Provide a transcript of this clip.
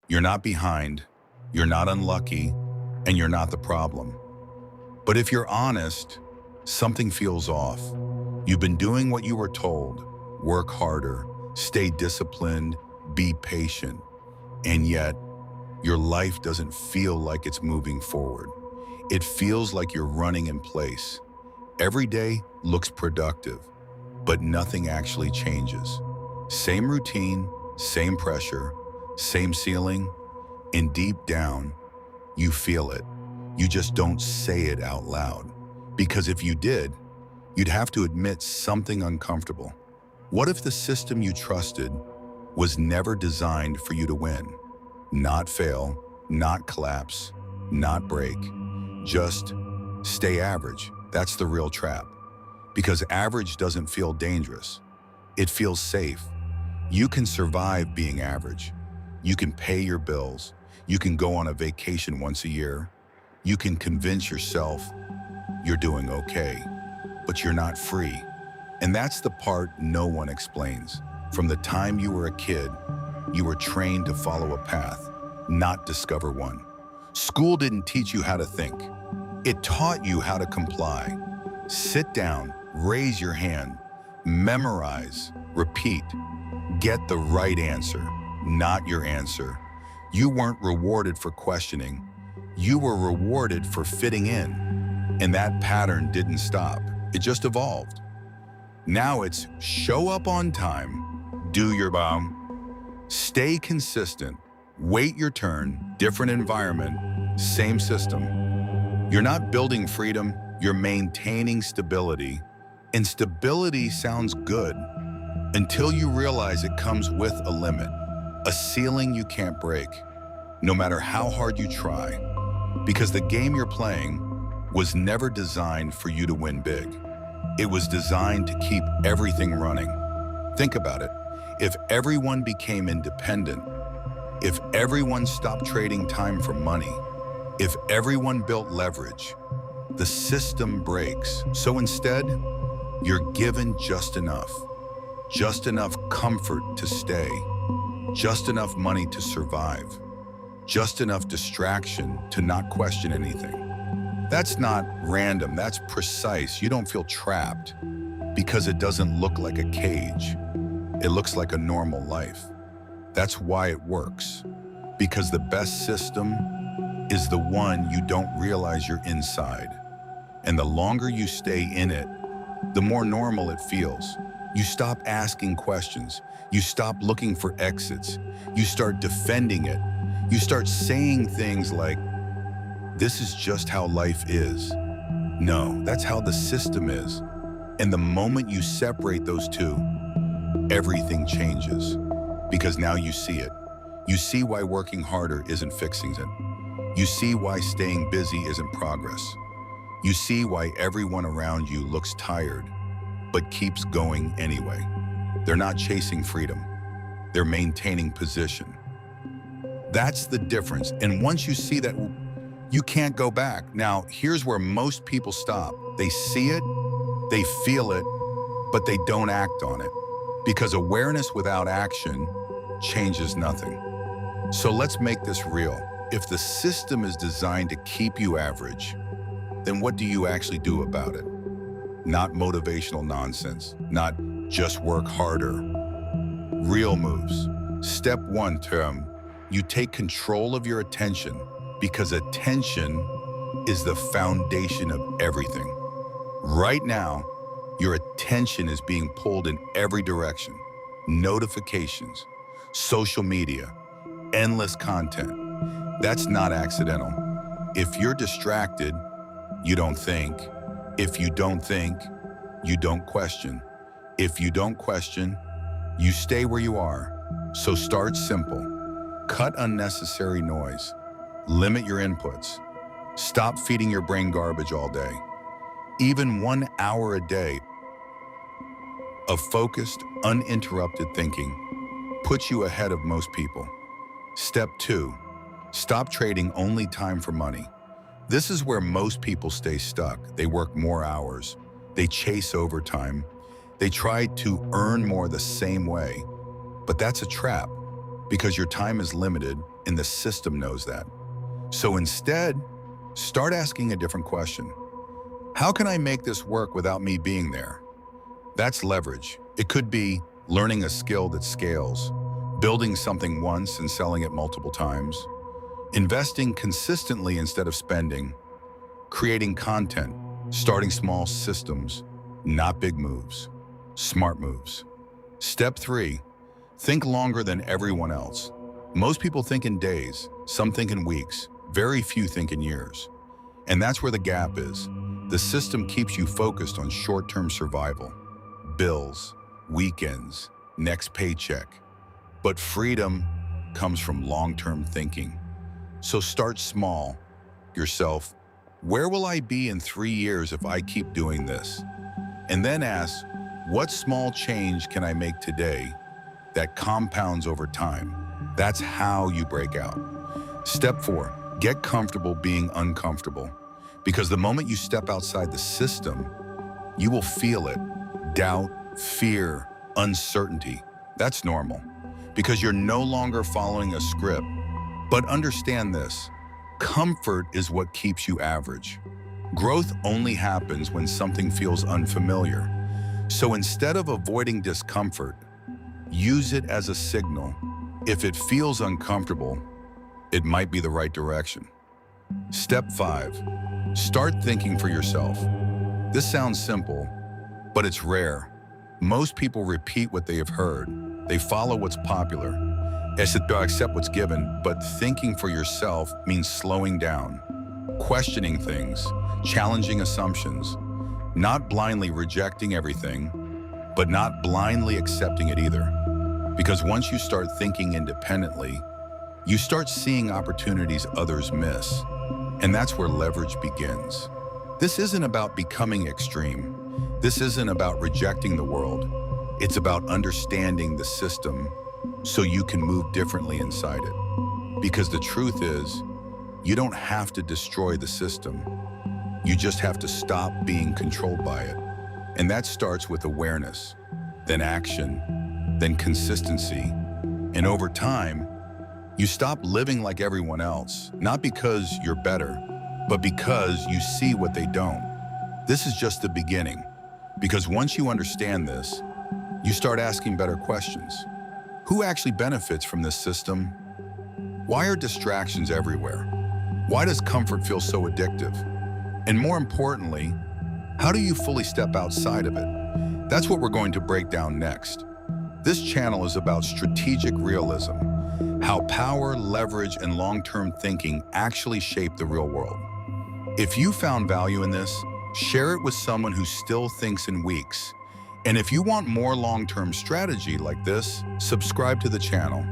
You're not behind, you're not unlucky, and you're not the problem. But if you're honest, something feels off. You've been doing what you were told: work harder, stay disciplined, be patient. And yet, your life doesn't feel like it's moving forward. It feels like you're running in place. Every day looks productive, but nothing actually changes. Same routine, same pressure, same ceiling, and deep down, you feel it. You just don't say it out loud. Because if you did, you'd have to admit something uncomfortable. What if the system you trusted was never designed for you to win? Not fail, not collapse, not break. Just stay average. That's the real trap. Because average doesn't feel dangerous. It feels safe. You can survive being average. You can pay your bills. You can go on a vacation once a year. You can convince yourself you're doing okay, but you're not free. And that's the part no one explains. From the time you were a kid, you were trained to follow a path, not discover one. School didn't teach you how to think. It taught you how to comply. Sit down, raise your hand, memorize, repeat. Get the right answer, not your answer. You weren't rewarded for questioning. You were rewarded for fitting in. And that pattern didn't stop. It just evolved. Now it's show up on time, do your job, stay consistent, wait your turn, different environment, same system. You're not building freedom, you're maintaining stability. And stability sounds good until you realize it comes with a limit, a ceiling you can't break, no matter how hard you try. Because the game you're playing was never designed for you to win big. It was designed to keep everything running. Think about it. If everyone became independent, if everyone stopped trading time for money, if everyone built leverage, the system breaks. So instead, you're given just enough comfort to stay, just enough money to survive, just enough distraction to not question anything. That's not random, that's precise. You don't feel trapped because it doesn't look like a cage. It looks like a normal life. That's why it works. Because the best system is the one you don't realize you're inside. And the longer you stay in it, the more normal it feels. You stop asking questions. You stop looking for exits. You start defending it. You start saying things like, "This is just how life is." No, that's how the system is. And the moment you separate those two, everything changes. Because now you see it. You see why working harder isn't fixing it. You see why staying busy isn't progress. You see why everyone around you looks tired, but keeps going anyway. They're not chasing freedom. They're maintaining position. That's the difference. And once you see that, you can't go back. Now, here's where most people stop. They see it, they feel it, but they don't act on it. Because awareness without action changes nothing. So let's make this real. If the system is designed to keep you average, then what do you actually do about it? Not motivational nonsense, not just work harder. Real moves. Step one, you take control of your attention, because attention is the foundation of everything. Right now, your attention is being pulled in every direction. Notifications, social media, endless content. That's not accidental. If you're distracted, you don't think. If you don't think, you don't question. If you don't question, you stay where you are. So start simple. Cut unnecessary noise. Limit your inputs. Stop feeding your brain garbage all day. Even 1 hour a day of focused, uninterrupted thinking puts you ahead of most people. Step two, stop trading only time for money. This is where most people stay stuck. They work more hours. They chase overtime. They try to earn more the same way. But that's a trap. because your time is limited and the system knows that. So instead, start asking a different question. How can I make this work without me being there? That's leverage. It could be learning a skill that scales, building something once and selling it multiple times, investing consistently instead of spending, creating content, starting small systems, not big moves, smart moves. Step 3, think longer than everyone else. Most people think in days, some think in weeks, very few think in years. And that's where the gap is. The system keeps you focused on short-term survival, bills, weekends, next paycheck. But freedom comes from long-term thinking. So start small. Yourself, where will I be in 3 years if I keep doing this? And then ask, what small change can I make today that compounds over time? That's how you break out. Step 4, get comfortable being uncomfortable. Because the moment you step outside the system, you will feel it. Doubt, fear, uncertainty. That's normal. Because you're no longer following a script. But understand this, comfort is what keeps you average. Growth only happens when something feels unfamiliar. So instead of avoiding discomfort, use it as a signal. If it feels uncomfortable, it might be the right direction. Step 5, start thinking for yourself. This sounds simple, but it's rare. Most people repeat what they have heard. They follow what's popular, accept what's given, but thinking for yourself means slowing down, questioning things, challenging assumptions, not blindly rejecting everything, but not blindly accepting it either. Because once you start thinking independently, you start seeing opportunities others miss. And that's where leverage begins. This isn't about becoming extreme. This isn't about rejecting the world. It's about understanding the system so you can move differently inside it. Because the truth is, you don't have to destroy the system. You just have to stop being controlled by it. And that starts with awareness, then action, then consistency. And over time, you stop living like everyone else, not because you're better, but because you see what they don't. This is just the beginning, because once you understand this, you start asking better questions. Who actually benefits from this system? Why are distractions everywhere? Why does comfort feel so addictive? And more importantly, how do you fully step outside of it? That's what we're going to break down next. This channel is about strategic realism, how power, leverage, and long-term thinking actually shape the real world. If you found value in this, share it with someone who still thinks in weeks. And if you want more long-term strategy like this, subscribe to the channel.